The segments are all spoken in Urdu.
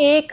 1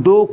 2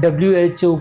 WHO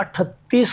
38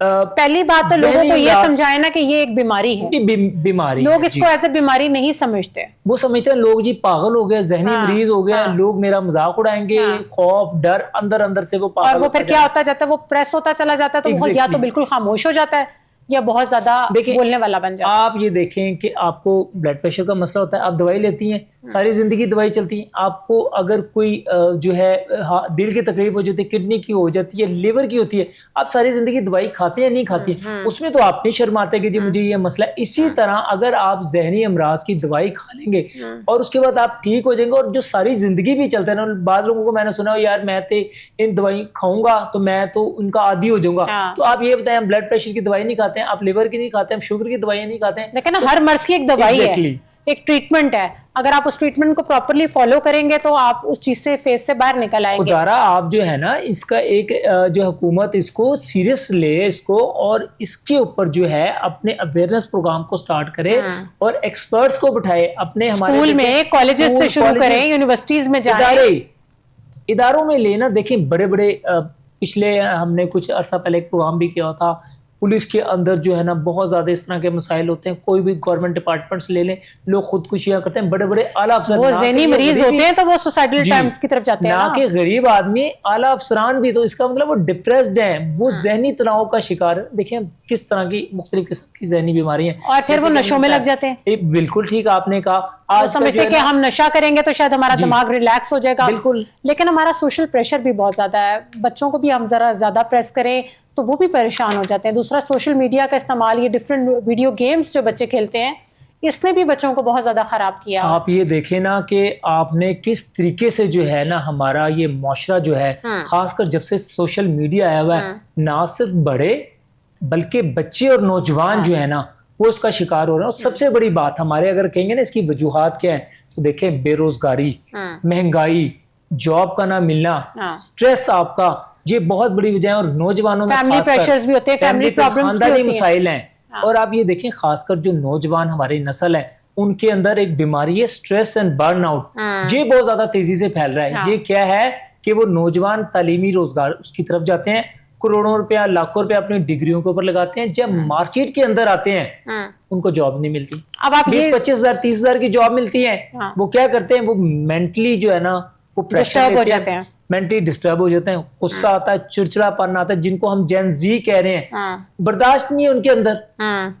پہلی بات تو لوگوں کو یہ سمجھائے نا کہ یہ ایک بیماری ہے، بیماری لوگ اس کو ایز اے بیماری نہیں سمجھتے، وہ سمجھتے ہیں لوگ جی پاگل ہو گئے، ذہنی مریض ہو گیا، لوگ میرا مذاق اڑائیں گے، خوف ڈر اندر اندر سے وہ پاگل، اور وہ پھر کیا ہوتا جاتا ہے، وہ پریس ہوتا چلا جاتا ہے، تو وہ یا تو بالکل خاموش ہو جاتا ہے یا بہت زیادہ بولنے والا بن جاتا ہے۔ آپ یہ دیکھیں کہ آپ کو بلڈ پریشر کا مسئلہ ہوتا ہے، آپ دوائی لیتی ہیں، ساری زندگی دوائی چلتی ہے، آپ کو اگر کوئی جو ہے دل کی تکلیف ہو جاتی ہے، کڈنی کی ہو جاتی ہے، لیور کی ہوتی ہے، آپ ساری زندگی دوائی کھاتے ہیں نہیں کھاتی ہیں، اس میں تو آپ نہیں شرماتے کہ جی مجھے یہ مسئلہ ہے۔ اسی طرح اگر آپ ذہنی امراض کی دوائی کھا لیں گے اور اس کے بعد آپ ٹھیک ہو جائیں گے، اور جو ساری زندگی بھی چلتا ہے نا، بعض لوگوں کو میں نے سنا یار میں تو ان دوائی کھاؤں گا تو میں تو ان کا عادی ہو جاؤں گا، تو آپ یہ بتائیں بلڈ پریشر کی دوائی نہیں کھاتے ہیں، آپ لیور کی نہیں کھاتے ہیں، شوگر کی دوائیاں نہیں کھاتے ہیں، لیکن ہر مرض کی ایک دوائی ہے، ایک ٹریٹمنٹ ہے، اگر آپ اس ٹریٹمنٹ کو پراپرلی فالو کریں گے تو آپ اس چیز سے فیس سے باہر نکل آئیں گے۔ خدارا آپ جو ہے نا اس کا ایک جو حکومت اس کو سیریس لے اس کو، اور اس کے اوپر جو ہے اپنے اویئرنس پروگرام کو سٹارٹ کرے اور ایکسپرٹس کو بٹھائے، اپنے ہمارے اسکول میں کالجز سے شروع کریں، یونیورسٹیز میں جائیں، اداروں میں لینا۔ دیکھیں بڑے بڑے پچھلے ہم نے کچھ عرصہ پہلے ایک پروگرام بھی کیا تھا، پولیس کے اندر جو ہے نا بہت زیادہ اس طرح کے مسائل ہوتے ہیں، کوئی بھی گورنمنٹ ڈپارٹمنٹس لے لیں، لوگ خودکشیاں کرتے ہیں، بڑے بڑے اعلیٰ افسر، وہ ذہنی مریض ہوتے ہیں تو وہ سوسائڈل اٹیمپٹس کی طرف جاتے ہیں، نہ کہ غریب آدمی، اعلیٰ افسران بھی، تو اس کا مطلب وہ ڈپریسڈ ہیں، وہ ذہنی تناؤ کا شکار ہے۔ دیکھیں کس طرح کی مختلف قسم کی ذہنی بیماری ہیں، اور پھر وہ نشوں میں لگ جاتے ہیں۔ بالکل ٹھیک آپ نے کہا، آج سمجھتے ہیں کہ ہم نشہ کریں گے تو شاید ہمارا دماغ ریلیکس ہو جائے گا، بالکل، لیکن ہمارا سوشل پریشر بھی بہت زیادہ ہے، بچوں کو بھی ہم ذرا زیادہ پریس کریں تو وہ بھی پریشان ہو جاتے ہیں۔ دوسرا سوشل میڈیا کا استعمال، یہ ڈفرینٹ ویڈیو گیمز جو بچے کھیلتے ہیں، اس نے بھی بچوں کو بہت زیادہ خراب کیا۔ آپ یہ دیکھیں نا کہ آپ نے کس طریقے سے جو ہے نا ہمارا یہ معاشرہ جو ہے، خاص کر جب سے سوشل میڈیا آیا ہوا ہے، نہ صرف بڑے بلکہ بچے اور نوجوان جو ہے نا وہ اس کا شکار ہو رہے ہیں۔ اور سب سے بڑی بات ہمارے اگر کہیں گے نا اس کی وجوہات کیا ہیں، تو دیکھیں بے روزگاری، مہنگائی، جاب کا نہ ملنا، سٹریس، آپ کا یہ بہت بڑی وجہ ہے، اور نوجوانوں میں فیملی پریشرز بھی ہوتے ہیں، فیملی پرابلمز بھی ہوتی ہیں، مسائل ہیں۔ اور آپ یہ دیکھیں خاص کر جو نوجوان ہماری نسل ہے ان کے اندر ایک بیماری ہے سٹریس اینڈ برن آؤٹ، یہ بہت زیادہ تیزی سے پھیل رہا ہے۔ یہ کیا ہے کہ وہ نوجوان تعلیمی روزگار اس کی طرف جاتے ہیں، کروڑوں روپیہ لاکھوں روپیہ اپنی ڈگریوں کے اوپر لگاتے ہیں، جب مارکیٹ کے اندر آتے ہیں ان کو جاب نہیں ملتی، اب آپ 20-25 ہزار 30 ہزار کی جاب ملتی ہے، وہ کیا کرتے ہیں، وہ مینٹلی جو ہے نا وہ پریشر ہو جاتے ہیں، مینٹلی ڈسٹرب ہو جاتے ہیں، غصہ آتا ہے، چڑچڑا پن آتا ہے، جن کو ہم جین زی کہہ رہے ہیں، برداشت نہیں ہے ان کے اندر،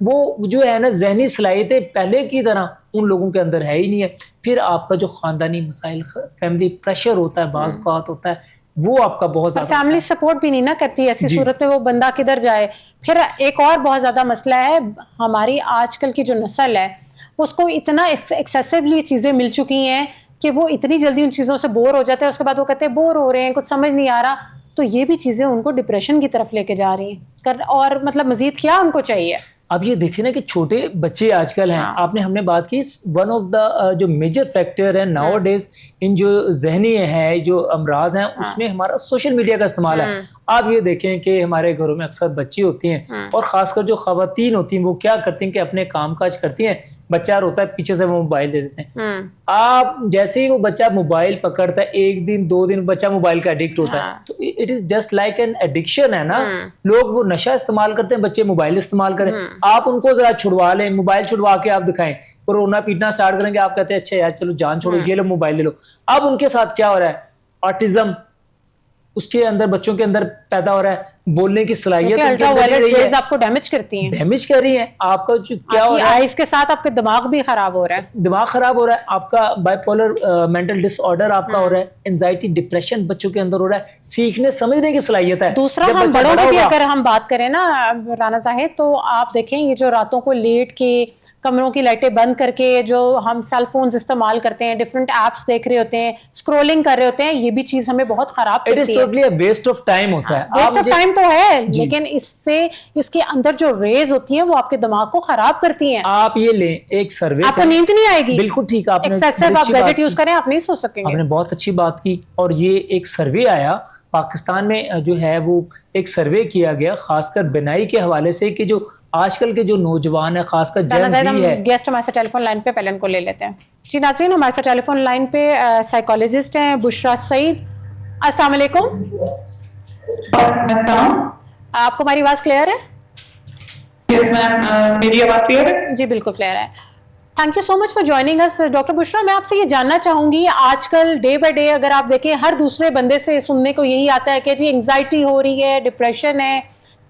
وہ جو ہے نا ذہنی صلاحیتیں پہلے کی طرح ان لوگوں کے اندر ہے ہی نہیں ہے۔ پھر آپ کا جو خاندانی مسائل، فیملی پریشر ہوتا ہے، بعض اوقات ہوتا ہے، وہ آپ کا بہت زیادہ، فیملی سپورٹ بھی نہیں نہ کرتی، ایسی صورت میں وہ بندہ کدھر جائے۔ پھر ایک اور بہت زیادہ مسئلہ ہے، ہماری آج کل کی جو نسل ہے اس کو اتنا ایکسیسولی چیزیں مل چکی ہیں کہ وہ اتنی جلدی ان چیزوں سے بور ہو جاتے ہیں، اس کے بعد وہ کہتے ہیں بور ہو رہے ہیں، کچھ سمجھ نہیں آ رہا، تو یہ بھی چیزیں ان کو ڈپریشن کی طرف لے کے جا رہی ہیں، اور مطلب مزید کیا ان کو چاہیے۔ اب یہ دیکھیں نا کہ چھوٹے بچے آج کل ہیں، آپ نے ہم نے بات کی، ون آف دا جو میجر فیکٹر ہے ناؤ ڈیز ان جو ذہنی ہے جو امراض ہیں اس میں ہمارا سوشل میڈیا کا استعمال ہے۔ آپ یہ دیکھیں کہ ہمارے گھروں میں اکثر بچی ہوتی ہیں، اور خاص کر جو خواتین ہوتی ہیں وہ کیا کرتی ہیں کہ اپنے کام کاج کرتی ہیں، بچہ روتا ہے پیچھے سے وہ موبائل دے دیتے ہیں۔ آپ جیسے ہی وہ بچہ موبائل پکڑتا ہے، ایک دن 2 دن بچہ موبائل کا ایڈکٹ ہوتا ہے، تو it is just like an addiction ہے نا، لوگ وہ نشہ استعمال کرتے ہیں، بچے موبائل استعمال کریں، آپ ان کو ذرا چھڑوا لیں، موبائل چھڑوا کے آپ دکھائیں، وہ رونا پیٹنا سٹارٹ کریں گے، آپ کہتے ہیں اچھا یار چلو جان چھوڑو، یہ لو موبائل لے لو۔ اب ان کے ساتھ کیا ہو رہا ہے، آٹزم اس کے اندر بچوں کے اندر پیدا ہو رہا ہے، بولنے کی صلاحیت آپ کو ڈیمیج کرتی ہیں، ڈیمیج کر رہی ہیں، آپ کا جو کیا ہو رہا ہے، اس کے ساتھ آپ کا دماغ بھی خراب ہو رہا ہے، دماغ خراب ہو رہا ہے، آپ کا bipolar mental disorder آپ کا ہو رہا ہے، انزائٹی ڈپریشن بچوں کے اندر ہو رہا ہے، سیکھنے سمجھنے کی صلاحیت ہے۔ دوسرا ہم بڑوں کی بھی اگر ہم بات کریں نا رانا زاہد، تو آپ دیکھیں یہ جو راتوں کو لیٹ کے کمروں کی لائٹیں بند کر کے جو ہم سیل فونز استعمال کرتے ہیں، ڈفرینٹ ایپس دیکھ رہے ہوتے ہیں، اسکرولنگ کر رہے ہوتے ہیں، یہ بھی چیز ہمیں بہت خراب کرتی ہے۔ It is totally a waste of time ہوتا ہے، ویسٹ آف ٹائم تو ہے، لیکن اس سے اس کے اندر جو ریز ہوتی ہیں وہ آپ کے دماغ کو خراب کرتی ہیں۔ آپ یہ لیں ایک سروے، آپ کو نیند نہیں آئے گی، بالکل ٹھیک، آپ نے ایکسیسو آپ گیجٹ یوز کریں آپ نہیں سو سکیں گے۔ آپ نے بہت اچھی بات کی، اور یہ ایک سروے آیا پاکستان میں جو ہے وہ ایک سروے کیا گیا خاص کر بنائی کے حوالے سے، کہ جو آج کل کے جو نوجوان ہیں خاص کر جین زی ہے۔ گیسٹ ہمارے ٹیلی فون لائن پہ پہلے ان کو لے لیتے ہیں۔ جی ناظرین، ہمارے ساتھ ٹیلی فون لائن پہ سائیکالوجسٹ ہیں بشرا سعید۔ السلام علیکم۔ آپ کو ہماری آواز کلیئر ہے؟ یس میم، میری آواز کلیئر ہے؟ جی بالکل کلیئر ہے. Thank you so much for joining us. Doctor Bushra, میں آپ سے یہ جاننا چاہوں گی، آج کل ڈے بائی ڈے اگر آپ دیکھیں ہر دوسرے بندے سے سننے کو یہی آتا ہے کہ جی انگزائٹی ہو رہی ہے، ڈپریشن ہے.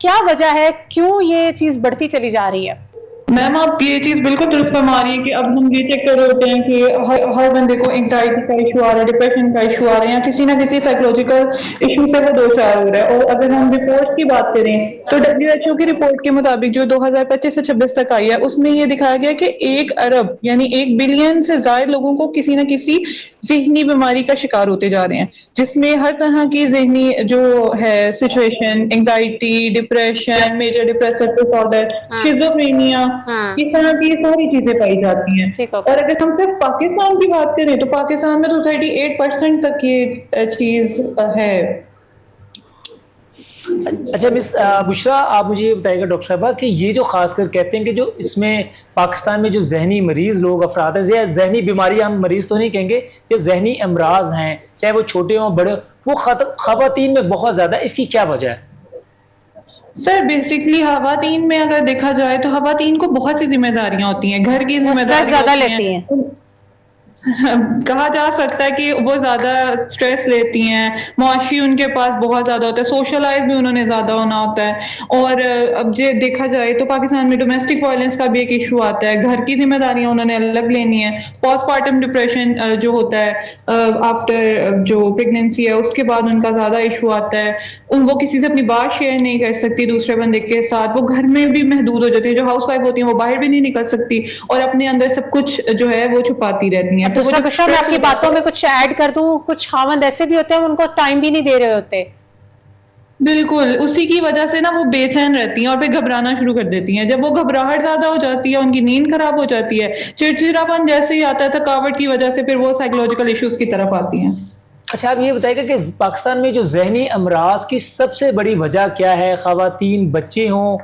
کیا وجہ ہے، کیوں یہ چیز بڑھتی چلی جا رہی ہے؟ میم آپ یہ چیز بالکل درست فرما رہی ہے کہ اب ہم یہ چیک کر رہے ہوتے ہیں کہ ہر بندے کو انگزائٹی کا ایشو آ رہا ہے، ڈپریشن کا ایشو آ رہا ہے، یا کسی نہ کسی سائیکولوجیکل ایشو سے وہ دو چار ہو رہا ہے. اور اگر ہم رپورٹ کی بات کریں تو WHO کی رپورٹ کے مطابق جو 2025 سے 26 تک آئی ہے، اس میں یہ دکھایا گیا کہ 1 ارب یعنی 1 بلین سے زائد لوگوں کو کسی نہ کسی ذہنی بیماری کا شکار ہوتے جا رہے ہیں، جس میں ہر طرح کی ذہنی جو ہے situation, anxiety, depression, major depressive disorder, schizophrenia, اس طرح کی ساری چیزیں پائی جاتی ہیں. ٹھیک ہے. اور اگر ہم صرف پاکستان کی بات کریں تو پاکستان میں تو 38% تک یہ چیز ہے. اچھا مس بشرا، آپ مجھے یہ بتائیے گا ڈاکٹر صاحبہ کہ یہ جو خاص کر کہتے ہیں کہ جو اس میں پاکستان میں جو ذہنی مریض لوگ افراد ہیں، یا ذہنی بیماری، ہم مریض تو نہیں کہیں گے، یہ ذہنی امراض ہیں، چاہے وہ چھوٹے ہوں بڑے ہوں، وہ خواتین میں بہت زیادہ ہے. اس کی کیا وجہ ہے؟ سر بیسکلی خواتین میں اگر دیکھا جائے تو خواتین کو بہت سی ذمہ داریاں ہوتی ہیں، گھر کی ذمہ داریاں زیادہ ہوتی لیتی ہیں. کہا جا سکتا ہے کہ وہ زیادہ سٹریس لیتی ہیں، معاشی ان کے پاس بہت زیادہ ہوتا ہے، سوشلائز بھی انہوں نے زیادہ ہونا ہوتا ہے. اور اب یہ دیکھا جائے تو پاکستان میں ڈومیسٹک وائلنس کا بھی ایک ایشو آتا ہے، گھر کی ذمہ داریاں انہوں نے الگ لینی ہے. پوسٹ پارٹم ڈپریشن جو ہوتا ہے آفٹر جو پریگنینسی ہے اس کے بعد ان کا زیادہ ایشو آتا ہے. وہ کسی سے اپنی بات شیئر نہیں کر سکتی دوسرے بندے کے ساتھ، وہ گھر میں بھی محدود ہو جاتی ہے. جو ہاؤس وائف ہوتی ہیں وہ باہر بھی نہیں نکل سکتی اور اپنے اندر سب کچھ جو ہے وہ چھپاتی رہتی ہیں. دوسرا بشرا، میں آپ کی باتوں میں کچھ ایڈ کر دوں، کچھ خاوند ایسے بھی ہوتے ہیں ان کو ٹائم بھی نہیں دے رہے ہوتے. بالکل اسی کی وجہ سے نا وہ بے چین رہتی ہیں اور پھر گھبرانا شروع کر دیتی ہیں. جب وہ گھبراہٹ زیادہ ہو جاتی ہے، ان کی نیند خراب ہو جاتی ہے، چڑچڑاپن جیسے ہی آتا ہے تھکاوٹ کی وجہ سے، پھر وہ سائیکولوجیکل ایشوز کی طرف آتی ہیں. اچھا آپ یہ بتائیے گا کہ پاکستان میں جو ذہنی امراض کی سب سے بڑی وجہ کیا ہے؟ خواتین، بچے ہوں،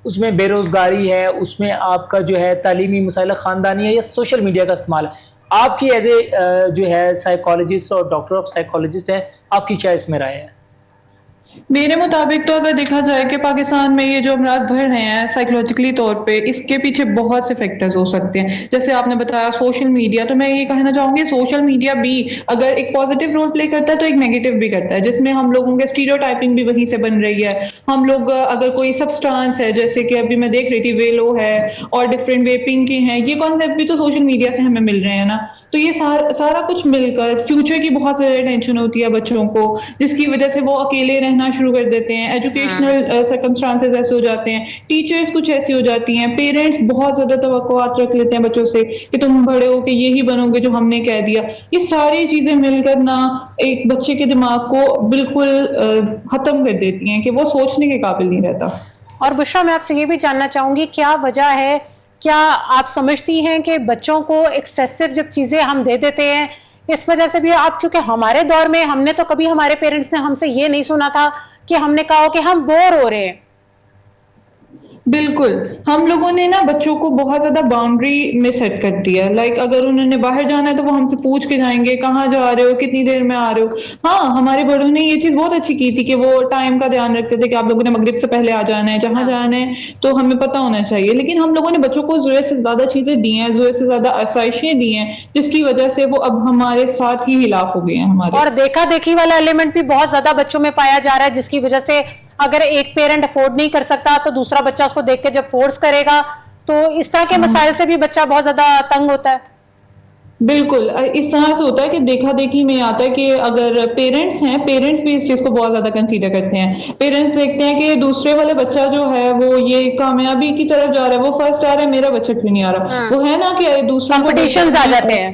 اس میں بے روزگاری ہے، اس میں آپ کا جو ہے تعلیمی مسائل خاندانی ہے، یا سوشل میڈیا کا استعمال ہے؟ آپ کی ایز اے جو ہے سائیکالوجسٹ اور ڈاکٹر آف سائیکالوجسٹ ہیں، آپ کی کیا اس میں رائے ہے؟ میرے مطابق تو اگر دیکھا جائے کہ پاکستان میں یہ جو امراض بڑھ رہے ہیں سائیکولوجیکلی طور پہ، اس کے پیچھے بہت سے فیکٹرز ہو سکتے ہیں. جیسے آپ نے بتایا سوشل میڈیا، تو میں یہ کہنا چاہوں گی سوشل میڈیا بھی اگر ایک پازیٹیو رول پلے کرتا ہے تو ایک نیگیٹو بھی کرتا ہے، جس میں ہم لوگوں کے اسٹیریو ٹائپنگ بھی وہیں سے بن رہی ہے. ہم لوگ اگر کوئی سبسٹانس ہے، جیسے کہ ابھی میں دیکھ رہی تھی ویلو ہے اور ڈفرینٹ ویپنگ کے ہیں، یہ کانسیپٹ بھی تو سوشل میڈیا سے ہمیں مل رہے ہیں نا. تو یہ سارا کچھ مل کر فیوچر کی بہت زیادہ ٹینشن ہوتی ہے بچوں کو، جس کی وجہ سے وہ اکیلے رہنا شروع کر دیتے ہیں. ایجوکیشنل سرکمسٹانسز ایسے ہو جاتے ہیں، ٹیچرز کچھ ایسی ہو جاتی ہیں، پیرنٹس بہت زیادہ توقعات رکھ لیتے ہیں بچوں سے کہ تم بڑے ہو کے یہی بنو گے جو ہم نے کہہ دیا. یہ ساری چیزیں مل کر نا ایک بچے کے دماغ کو بالکل ختم کر دیتی ہیں کہ وہ سوچنے کے قابل نہیں رہتا. اور بشرا، میں آپ سے یہ بھی جاننا چاہوں گی کیا وجہ ہے، کیا آپ سمجھتی ہیں کہ بچوں کو ایکسیسو جب چیزیں ہم دے دیتے ہیں اس وجہ سے بھی آپ، کیونکہ ہمارے دور میں ہم نے تو کبھی ہمارے پیرنٹس نے ہم سے یہ نہیں سنا تھا کہ ہم نے کہا ہو کہ ہم بور ہو رہے ہیں. بالکل ہم لوگوں نے نا بچوں کو بہت زیادہ باؤنڈری میں سیٹ کر دیا. لائک اگر انہوں نے باہر جانا ہے تو وہ ہم سے پوچھ کے جائیں گے کہاں جا رہے ہو، کتنی دیر میں آ رہے ہو. ہاں ہمارے بڑوں نے یہ چیز بہت اچھی کی تھی کہ وہ ٹائم کا دھیان رکھتے تھے کہ آپ لوگوں نے مغرب سے پہلے آ جانا ہے، جہاں جانا ہے تو ہمیں پتہ ہونا چاہیے. لیکن ہم لوگوں نے بچوں کو ضرورت سے زیادہ چیزیں دی ہیں، ضرورت سے زیادہ آسائشیں دی ہیں، جس کی وجہ سے وہ اب ہمارے ساتھ ہی خلاف ہو گئے ہیں ہمارے. اور دیکھا دیکھی والا ایلیمنٹ بھی بہت زیادہ بچوں میں پایا جا رہا ہے، جس کی وجہ سے اگر ایک پیرنٹ افورڈ نہیں کر سکتا تو دوسرا بچہ اس کو دیکھ کے جب فورس کرے گا تو اس طرح کے مسائل سے بھی بچہ بہت زیادہ تنگ ہوتا ہے. بالکل اس طرح سے ہوتا ہے کہ دیکھا دیکھی میں آتا ہے کہ اگر پیرنٹس ہیں، پیرنٹس بھی اس چیز کو بہت زیادہ کنسیڈر کرتے ہیں. پیرنٹس دیکھتے ہیں کہ دوسرے والے بچہ جو ہے وہ یہ کامیابی کی طرف جا رہا ہے، وہ فرسٹ آ رہا ہے، میرا بچہ کیوں نہیں آ رہا. وہ ہے نا کہ دوسروں کو کمپٹیشنز آ جاتے ہیں.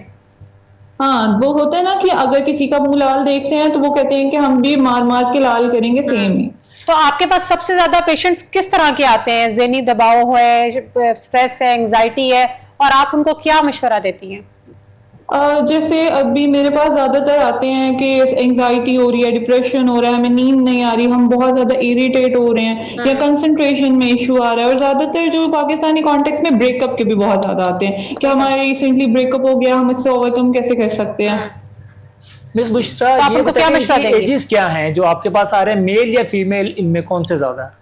ہاں وہ ہوتا ہے نا کہ اگر کسی کا منہ لال دیکھ رہے ہیں تو وہ کہتے ہیں کہ ہم بھی مار مار کے لال کریں گے سیم ہی. تو آپ کے پاس سب سے زیادہ پیشنٹس کس طرح کے آتے ہیں؟ ذہنی دباؤ ہے، اسٹریس ہے، انگزائٹی ہے، اور آپ ان کو کیا مشورہ دیتی ہیں؟ جیسے ابھی میرے پاس زیادہ تر آتے ہیں کہ انگزائٹی ہو رہی ہے، ڈپریشن ہو رہا ہے، ہمیں نیند نہیں آ رہی، ہم بہت زیادہ اریٹیٹ ہو رہے ہیں، یا کنسنٹریشن میں ایشو آ رہا ہے. اور زیادہ تر جو پاکستانی کانٹیکس میں بریک اپ کے بھی بہت زیادہ آتے ہیں کہ ہمارے ریسنٹلی بریک اپ ہو گیا، ہم اس سے اوور کم کیسے کر سکتے ہیں. مس بشرا یہ بتائیں کہ ایجز کیا ہیں جو آپ کے پاس آ رہے ہیں، میل یا فیمیل، ان میں کون سے زیادہ ہیں؟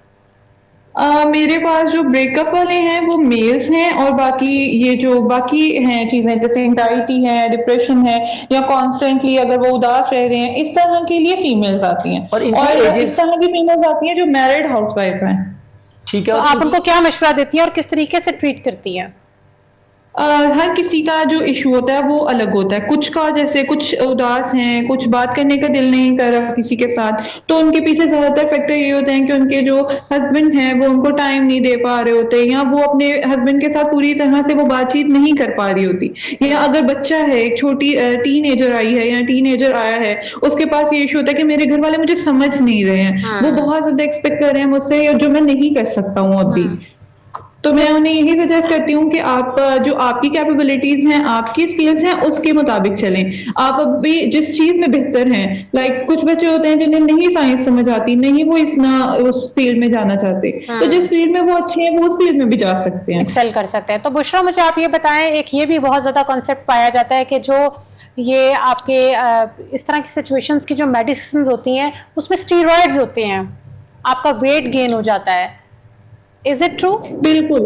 میرے پاس جو بریک اپ والے ہیں وہ میلز ہیں، اور باقی یہ جو باقی ہیں چیزیں جیسے انزائٹی ہے، ڈپریشن ہے، یا کانسٹینٹلی اگر وہ اداس رہ رہے ہیں، اس طرح کے لیے فیمیلز آتی ہیں، اور ان کی اور ایجز اس طرح کی فیمیلز آتی ہیں جو میرڈ ہاؤس وائف ہیں. ٹھیک ہے. تو آپ ان کو کیا مشورہ دیتی ہیں اور کس طریقے سے ٹریٹ کرتی ہیں؟ ہر کسی کا جو ایشو ہوتا ہے وہ الگ ہوتا ہے. کچھ کا جیسے کچھ اداس ہیں، کچھ بات کرنے کا دل نہیں کر رہا کسی کے ساتھ، تو ان کے پیچھے زیادہ تر فیکٹر یہ ہوتے ہیں کہ ان کے جو ہسبینڈ ہیں وہ ان کو ٹائم نہیں دے پا رہے ہوتے، یا وہ اپنے ہسبینڈ کے ساتھ پوری طرح سے وہ بات چیت نہیں کر پا رہی ہوتی، یا اگر بچہ ہے، ایک چھوٹی ٹین ایجر آئی ہے یا ٹین ایجر آیا ہے، اس کے پاس یہ ایشو ہوتا ہے کہ میرے گھر والے مجھے سمجھ نہیں رہے ہیں، وہ بہت زیادہ ایکسپیکٹ کر رہے ہیں مجھ سے جو میں نہیں کر سکتا ہوں ابھی. تو میں انہیں یہی سجیسٹ کرتی ہوں کہ آپ جو آپ کی کیپیبلٹیز ہیں، آپ کی اسکلز ہیں، اس کے مطابق چلیں. آپ ابھی جس چیز میں بہتر ہیں، لائک کچھ بچے ہوتے ہیں جنہیں نہیں سائنس سمجھ آتی، نہیں وہ اس فیلڈ میں جانا چاہتے، تو جس فیلڈ میں وہ اچھے ہیں وہ اس فیلڈ میں بھی جا سکتے ہیں، ایکسل کر سکتے ہیں. تو بشرا مجھے آپ یہ بتائیں، ایک یہ بھی بہت زیادہ کانسیپٹ پایا جاتا ہے کہ جو یہ آپ کے اس طرح کی سچویشنز کی جو میڈیسنز ہوتی ہیں اس میں اسٹیرائڈز ہوتے ہیں، آپ کا ویٹ گین ہو جاتا ہے. Is it true? بالکل.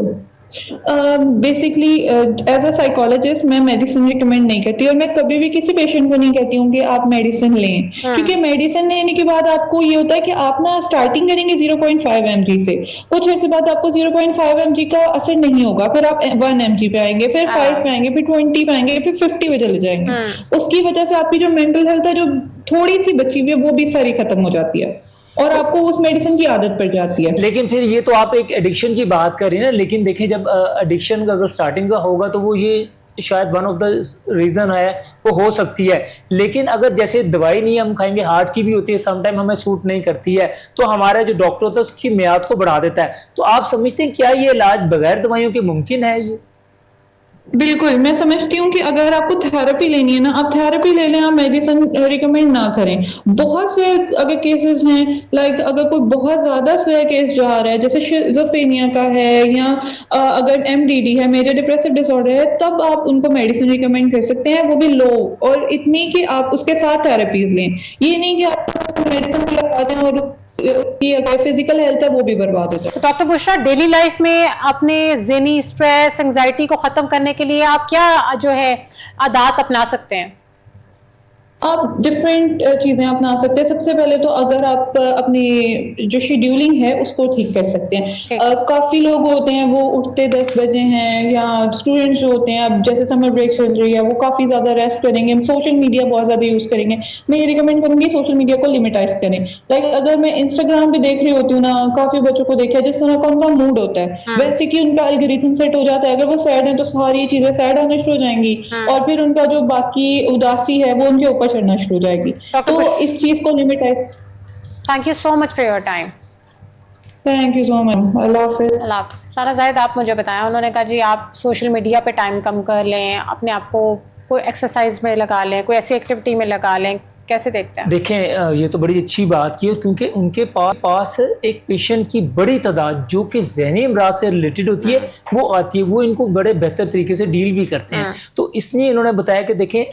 بیسکلی ایز اے سائیکالوجسٹ میں میڈیسن ریکمینڈ نہیں کرتی، اور میں کبھی بھی کسی پیشنٹ کو نہیں کہتی ہوں کہ آپ میڈیسن لیں، کیونکہ میڈیسن لینے کے بعد آپ کو یہ ہوتا ہے کہ آپ نا اسٹارٹنگ کریں گے 0.5 mg سے، کچھ عرصے بعد آپ کو 0.5 mg کا اثر نہیں ہوگا، پھر آپ 1 mg پہ آئیں گے، پھر 5 پہ آئیں گے، پھر 20 پہ آئیں گے، پھر 50 پہ چلے جائیں گے. اس کی وجہ سے آپ کی جو مینٹل ہیلتھ ہے جو تھوڑی سی بچی ہوئی ہے وہ بھی ساری ختم ہو جاتی ہے، اور آپ کو اس میڈیسن کی عادت پڑ جاتی ہے. لیکن پھر یہ تو آپ ایک ایڈکشن کی بات کر رہی ہیں نا، لیکن دیکھیں جب ایڈکشن کا اگر سٹارٹنگ کا ہوگا تو وہ یہ شاید ون آف دا ریزن ہے، وہ ہو سکتی ہے. لیکن اگر جیسے دوائی نہیں ہم کھائیں گے، ہارٹ کی بھی ہوتی ہے، سم ٹائم ہمیں سوٹ نہیں کرتی ہے، تو ہمارا جو ڈاکٹر ہوتا ہے اس کی میعاد کو بڑھا دیتا ہے. تو آپ سمجھتے ہیں کیا یہ علاج بغیر دوائیوں کے ممکن ہے؟ یہ بالکل، میں سمجھتی ہوں کہ اگر آپ کو تھراپی لینی ہے نا، آپ تھراپی لے لیں، آپ میڈیسن ریکمینڈ نہ کریں. بہت سے اگر کیسز ہیں، لائک اگر کوئی بہت زیادہ سویئر کیس جا رہا ہے جیسے شیزوفرینیا کا ہے، یا اگر MDD ہے، میجر ڈپریسو ڈس آرڈر ہے، تب آپ ان کو میڈیسن ریکمینڈ کر سکتے ہیں، وہ بھی لو، اور اتنی کہ آپ اس کے ساتھ تھراپیز لیں. یہ نہیں کہ آپ میڈیسن لگا دیں اور اگر فزیکل ہیلتھ ہے وہ بھی برباد ہو جائے. تو ڈاکٹر بشرا، ڈیلی لائف میں اپنے ذہنی اسٹریس، انگزائٹی کو ختم کرنے کے لیے آپ کیا جو ہے عادات اپنا سکتے ہیں؟ آپ ڈفرینٹ چیزیں اپنا سکتے ہیں. سب سے پہلے تو اگر آپ اپنی جو شیڈیولنگ ہے اس کو ٹھیک کر سکتے ہیں. کافی لوگ ہوتے ہیں وہ اٹھتے 10 بجے ہیں، یا اسٹوڈینٹس جو ہوتے ہیں اب جیسے سمر بریک چل رہی ہے وہ کافی زیادہ ریسٹ کریں گے، سوشل میڈیا بہت زیادہ یوز کریں گے. میں یہ ریکمینڈ کروں گی سوشل میڈیا کو لمیٹائز کریں. لائک اگر میں انسٹاگرام پہ دیکھ رہی ہوتی ہوں نا، کافی بچوں کو دیکھا جس طرح کا ان کا موڈ ہوتا ہے ویسے کہ ان کا الگوریتم سیٹ ہو جاتا ہے. اگر وہ سیڈ ہیں تو ساری چیزیں سیڈ آنا شروع ہو جائیں گی، اور پھر ان کا جو باقی اداسی ہے وہ ان کے اوپر چڑھنا شروع ہو جائے گی. تو اس چیز کو لمیٹائز. Thank you so much for your time. Thank you so much. اللہ حافظ. اللہ حافظ. رانا زاہد، آپ مجھے بتائیں، انہوں نے کہا جی آپ سوشل میڈیا پہ ٹائم کم کر لیں، اپنے آپ کو کوئی ایکسرسائز میں لگا لیں، کوئی ایسی ایکٹیویٹی میں لگا لیں، کیسے دیکھتے ہیں؟ دیکھیں یہ تو بڑی اچھی بات کی، کیونکہ ان کے پاس ایک پیشنٹ کی بڑی تعداد جو کہ ذہنی امراض سے ریلیٹڈ ہوتی ہے وہ آتی ہے، وہ ان کو بڑے بہتر طریقے سے ڈیل بھی کرتے ہیں. تو اس لیے انہوں نے بتایا کہ دیکھیں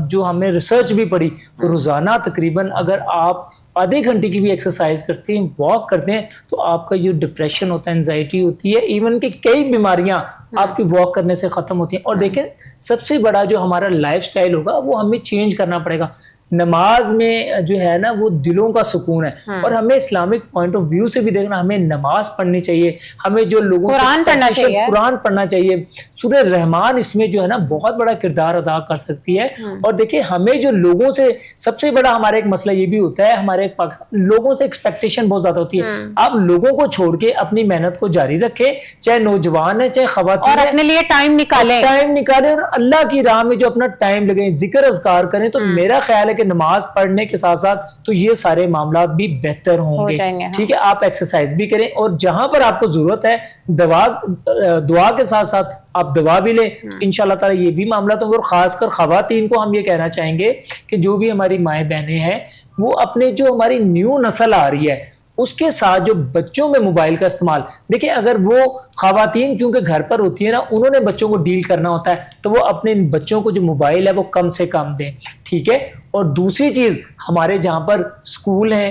جو ہم نے ریسرچ بھی پڑھی، روزانہ تقریباً اگر آپ آدھے گھنٹے کی بھی ایکسرسائز کرتے ہیں، واک کرتے ہیں، تو آپ کا جو ڈپریشن ہوتا ہے، انزائٹی ہوتی ہے، ایون کہ کئی بیماریاں آپ کی واک کرنے سے ختم ہوتی ہیں. اور دیکھیں سب سے بڑا جو ہمارا لائف سٹائل ہوگا وہ ہمیں چینج کرنا پڑے گا. نماز میں جو ہے نا وہ دلوں کا سکون ہے، اور ہمیں اسلامک پوائنٹ آف ویو سے بھی دیکھنا، ہمیں نماز پڑھنی چاہیے، ہمیں جو لوگوں قرآن پڑھنا چاہیے. سورہ رحمان اس میں جو ہے نا بہت بڑا کردار ادا کر سکتی ہے. اور دیکھیں ہمیں جو لوگوں سے سب سے بڑا ہمارا ایک مسئلہ یہ بھی ہوتا ہے، ہمارے پاکستان لوگوں سے ایکسپیکٹیشن بہت زیادہ ہوتی ہے. آپ لوگوں کو چھوڑ کے اپنی محنت کو جاری رکھیں، چاہے نوجوان ہے چاہے خواتین، اور اپنے لیے ٹائم نکالیں اور اللہ کی راہ میں جو اپنا ٹائم لگیں، ذکر اذکار کریں. تو میرا خیال ہے کہ نماز پڑھنے کے ساتھ ساتھ تو یہ سارے معاملات بھی بہتر ہوں گے. ٹھیک ہے، آپ ایکسرسائز بھی کریں، اور جہاں پر آپ کو ضرورت ہے دعا کے ساتھ ساتھ آپ دعا بھی لیں. انشاءاللہ تعالی یہ بھی معاملات ہوں گے. اور خاص کر خواتین کو ہم یہ کہنا چاہیں گے کہ جو بھی ہماری مائیں بہنیں ہیں وہ اپنے جو ہماری نیو نسل آ رہی ہے اس کے ساتھ جو بچوں میں موبائل کا استعمال، دیکھیں اگر وہ خواتین چونکہ گھر پر ہوتی ہیں نا، انہوں نے بچوں کو ڈیل کرنا ہوتا ہے، تو وہ اپنے بچوں کو جو موبائل ہے وہ کم سے کم دیں. ٹھیک ہے. اور دوسری چیز، ہمارے جہاں پر اسکول ہیں